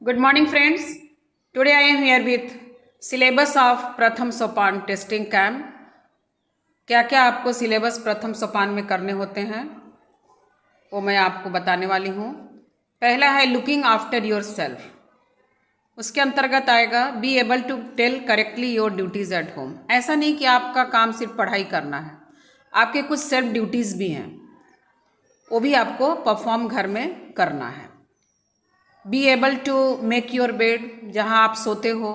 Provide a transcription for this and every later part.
Good morning, friends. Today I am here with syllabus of प्रथम सोपान testing camp. क्या क्या आपको सिलेबस प्रथम सोपान में करने होते हैं वो मैं आपको बताने वाली हूँ। पहला है लुकिंग आफ्टर योर सेल्फ। उसके अंतर्गत आएगा be able to tell correctly your duties at home. ऐसा नहीं कि आपका काम सिर्फ पढ़ाई करना है, आपके कुछ सेल्फ ड्यूटीज़ भी हैं, वो भी आपको परफॉर्म घर में करना है। Be able to make your bed, जहाँ आप सोते हो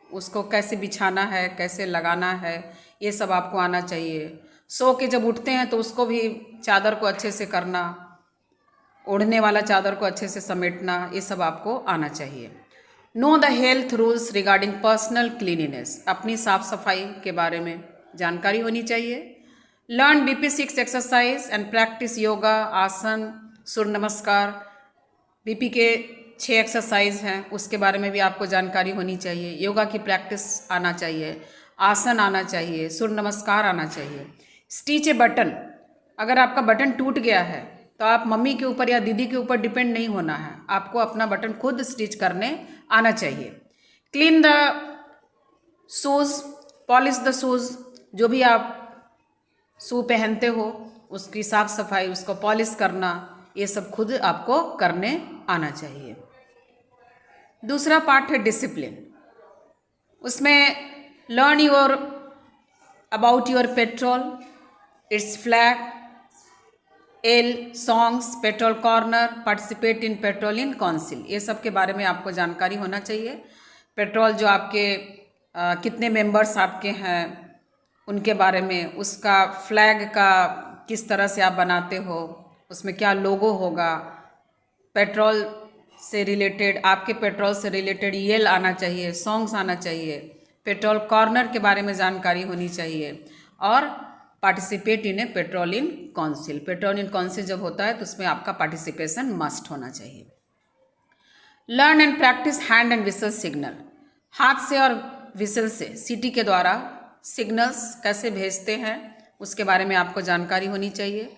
उसको कैसे बिछाना है, कैसे लगाना है, ये सब आपको आना चाहिए। सो के जब उठते हैं तो उसको भी चादर को अच्छे से करना, ओढ़ने वाला चादर को अच्छे से समेटना, ये सब आपको आना चाहिए। Know the health rules regarding personal cleanliness, अपनी साफ सफाई के बारे में जानकारी होनी चाहिए। Learn BP6 exercise and practice yoga, आसन, सूर्य नमस्कार। BP के 6 एक्सरसाइज हैं, उसके बारे में भी आपको जानकारी होनी चाहिए। योगा की प्रैक्टिस आना चाहिए, आसन आना चाहिए, सूर्य नमस्कार आना चाहिए। स्टिच ए बटन, अगर आपका बटन टूट गया है तो आप मम्मी के ऊपर या दीदी के ऊपर डिपेंड नहीं होना है, आपको अपना बटन खुद स्टिच करने आना चाहिए। Clean the shoes, polish the shoes, जो भी आप शू पहनते हो उसकी साफ सफाई, उसको पॉलिश करना, ये सब खुद आपको करने आना चाहिए। दूसरा पार्ट है डिसिप्लिन। उसमें learn your about your petrol, it's flag, L songs, petrol corner, participate in petrol in council, ये सब के बारे में आपको जानकारी होना चाहिए। पेट्रोल जो आपके कितने मेंबर्स आपके हैं उनके बारे में, उसका फ्लैग का किस तरह से आप बनाते हो, उसमें क्या लोगो होगा, पेट्रोल से रिलेटेड, आपके पेट्रोल से रिलेटेड येल आना चाहिए, सॉन्ग्स आना चाहिए, पेट्रोल कॉर्नर के बारे में जानकारी होनी चाहिए, और participate in A petrol in council. Petrol in council जब होता है तो उसमें आपका पार्टिसिपेशन मस्ट होना चाहिए। Learn and practice hand and whistle signal, हाथ से और विसल से, सीटी के द्वारा सिग्नल्स कैसे भेजते हैं उसके बारे में आपको जानकारी होनी चाहिए।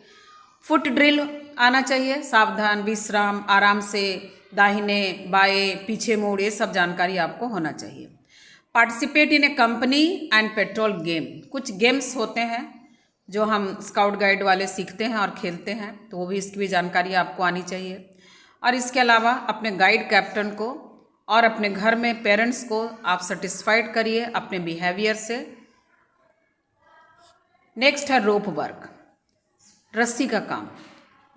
फुट ड्रिल आना चाहिए, सावधान, विश्राम, आराम से, दाहिने बाएं, पीछे मुड़, ये सब जानकारी आपको होना चाहिए। Participate in A company and petrol game, कुछ गेम्स होते हैं जो हम स्काउट गाइड वाले सीखते हैं और खेलते हैं, तो वो भी, इसकी भी जानकारी आपको आनी चाहिए। और इसके अलावा अपने गाइड कैप्टन को और अपने घर में पेरेंट्स को आप सेटिस्फाइड करिए अपने बिहेवियर से। नेक्स्ट है रोप वर्क, रस्सी का काम।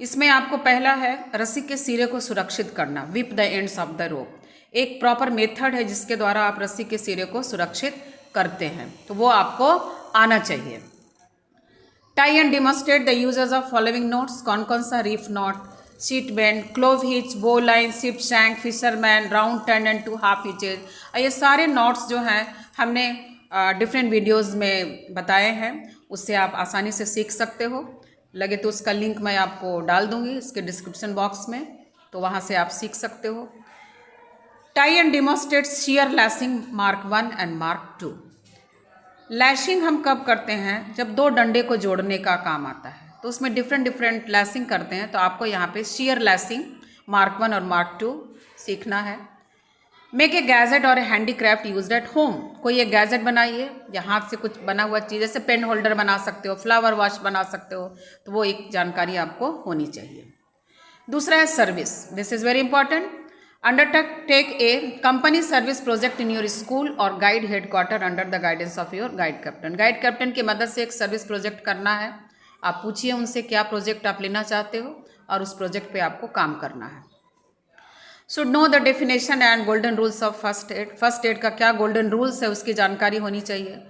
इसमें आपको पहला है रस्सी के सिरे को सुरक्षित करना, whip the ends of the rope. एक प्रॉपर मेथड है जिसके द्वारा आप रस्सी के सिरे को सुरक्षित करते हैं, तो वो आपको आना चाहिए। Tie and demonstrate the uses of following knots, कौन कौन सा, reef knot, sheet bend, clove hitch, bowline, sheepshank, fisherman, round turn and 2 half hitches. ये सारे नोट्स जो हैं हमने डिफरेंट वीडियोज़ में बताए हैं, उससे आप आसानी से सीख सकते हो। लगे तो उसका लिंक मैं आपको डाल दूंगी इसके डिस्क्रिप्शन बॉक्स में, तो वहाँ से आप सीख सकते हो। Tie and demonstrate shear lashing mark 1 and mark 2। Lashing हम कब करते हैं, जब 2 डंडे को जोड़ने का काम आता है, तो उसमें डिफरेंट लैसिंग करते हैं, तो आपको यहाँ पे शियर लैसिंग मार्क 1 और मार्क 2 सीखना है। मेक ए गैजेट और ए हैंडीक्राफ्ट यूज्ड एट होम, कोई एक गैजेट बनाइए या हाथ से कुछ बना हुआ चीज़, जैसे पेन होल्डर बना सकते हो, फ्लावर वॉश बना सकते हो, तो वो एक जानकारी आपको होनी चाहिए। दूसरा है service, this is very important. Undertake a company service project in your school और guide headquarter under the guidance of your guide captain. Guide captain की मदद से एक सर्विस प्रोजेक्ट करना है, आप पूछिए उनसे क्या प्रोजेक्ट आप लेना चाहते हो और उस प्रोजेक्ट पे आपको काम करना है। Should know the definition and golden rules of first aid, first aid का क्या गोल्डन रूल्स है उसकी जानकारी होनी चाहिए।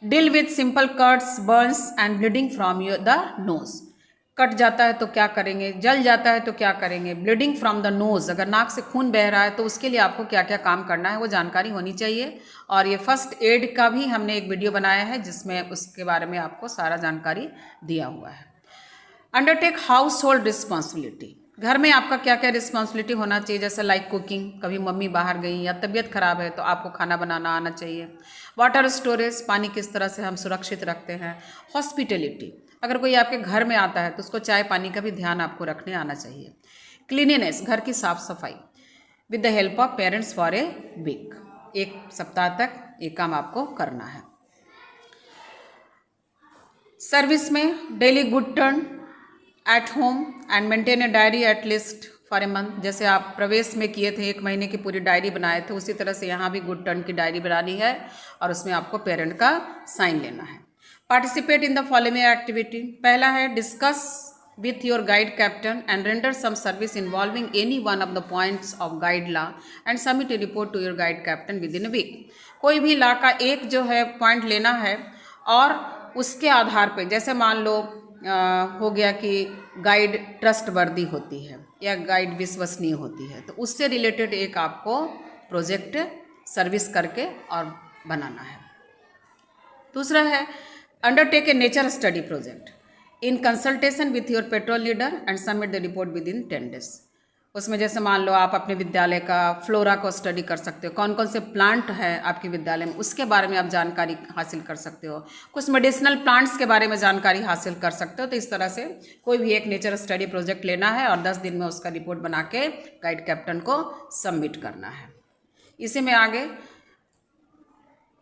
Deal with simple cuts, Burns and bleeding from your the nose, cut जाता है तो क्या करेंगे, जल जाता है तो क्या करेंगे, ब्लीडिंग फ्रॉम द नोज, अगर नाक से खून बह रहा है तो उसके लिए आपको क्या क्या काम करना है वो जानकारी होनी चाहिए। और ये फर्स्ट एड का भी हमने एक वीडियो बनाया है जिसमें उसके बारे में आपको सारा जानकारी दिया हुआ है। अंडरटेक हाउस होल्ड रिस्पॉन्सिबिलिटी, घर में आपका क्या क्या रिस्पॉन्सिबिलिटी होना चाहिए, जैसे लाइक कुकिंग, कभी मम्मी बाहर गई या तबीयत खराब है तो आपको खाना बनाना आना चाहिए। वाटर स्टोरेज, पानी किस तरह से हम सुरक्षित रखते हैं। हॉस्पिटलिटी, अगर कोई आपके घर में आता है तो उसको चाय पानी का भी ध्यान आपको रखने आना चाहिए। क्लीनिनेस, घर की साफ सफाई। With the help of parents for a week. 1 सप्ताह तक ये काम आपको करना है। सर्विस में daily good turn at home and maintain a diary at least for a month. जैसे आप प्रवेश में किए थे 1 महीने की पूरी डायरी बनाए थे, उसी तरह से यहाँ भी गुड टर्न की डायरी बनानी है और उसमें आपको पेरेंट का साइन लेना है। Participate in the following activity. पहला है discuss with your guide captain and render some service involving any one of the points of guide law and submit a report to your guide captain within a week। कोई भी law का एक जो है point लेना है और उसके आधार पे, जैसे मान लो हो गया कि गाइड ट्रस्टवर्दी होती है या गाइड विश्वसनीय होती है, तो उससे रिलेटेड एक आपको प्रोजेक्ट सर्विस करके और बनाना है। दूसरा है undertake A nature study project in consultation with your petrol leader and submit the report with in 10 days। उसमें जैसे मान लो आप अपने विद्यालय का फ्लोरा को स्टडी कर सकते हो, कौन कौन से प्लांट है आपके विद्यालय में उसके बारे में आप जानकारी हासिल कर सकते हो, कुछ मेडिसिनल प्लांट्स के बारे में जानकारी हासिल कर सकते हो। तो इस तरह से कोई भी एक नेचर स्टडी प्रोजेक्ट लेना है और 10 दिन में उसका रिपोर्ट बना के गाइड कैप्टन को सबमिट करना है। इसी में आगे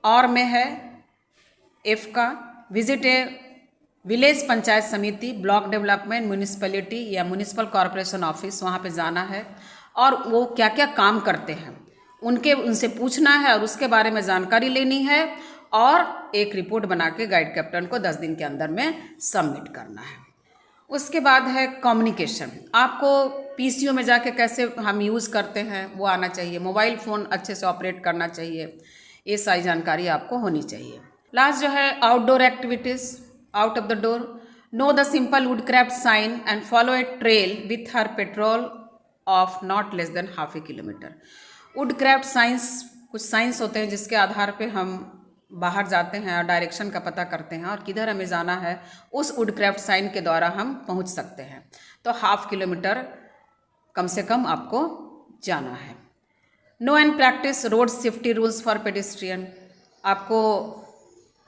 और में है F का विजिट ए विलेज पंचायत समिति, ब्लॉक डेवलपमेंट, म्यूनिसिपैलिटी या म्यूनिसिपल कॉरपोरेशन ऑफिस, वहाँ पे जाना है और वो क्या क्या काम करते हैं उनसे पूछना है और उसके बारे में जानकारी लेनी है और एक रिपोर्ट बना के गाइड कैप्टन को 10 दिन के अंदर में सबमिट करना है। उसके बाद है कम्युनिकेशन। आपको पीसीओ में जाके कैसे हम यूज़ करते हैं वो आना चाहिए, मोबाइल फ़ोन अच्छे से ऑपरेट करना चाहिए, ये सारी जानकारी आपको होनी चाहिए। लास्ट जो है outdoor activities, out of the door, know the simple woodcraft sign and follow a trail with her patrol of not less than half a kilometer। woodcraft signs, कुछ साइंस होते हैं जिसके आधार पे हम बाहर जाते हैं और डायरेक्शन का पता करते हैं और किधर हमें जाना है, उस वुडक्राफ्ट साइन के द्वारा हम पहुंच सकते हैं। तो ½ किलोमीटर कम से कम आपको जाना है। Know and practise road safety rules for pedestrian. आपको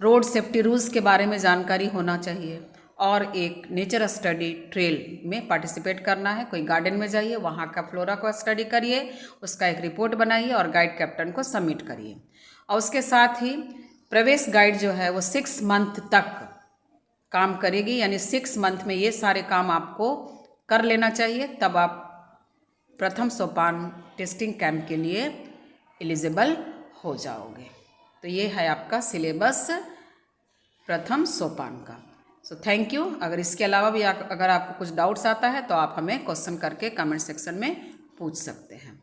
रोड सेफ्टी रूल्स के बारे में जानकारी होना चाहिए और एक नेचर स्टडी ट्रेल में पार्टिसिपेट करना है। कोई गार्डन में जाइए, वहाँ का फ्लोरा को स्टडी करिए, उसका एक रिपोर्ट बनाइए और गाइड कैप्टन को सबमिट करिए। और उसके साथ ही प्रवेश गाइड जो है वो 6 मंथ तक काम करेगी, यानी 6 मंथ में ये सारे काम आपको कर लेना चाहिए, तब आप प्रथम सोपान टेस्टिंग कैंप के लिए एलिजिबल हो जाओगे। तो ये है आपका सिलेबस प्रथम सोपान का। So thank you. अगर इसके अलावा भी अगर आपको कुछ डाउट्स आता है तो आप हमें क्वेश्चन करके कमेंट सेक्शन में पूछ सकते हैं।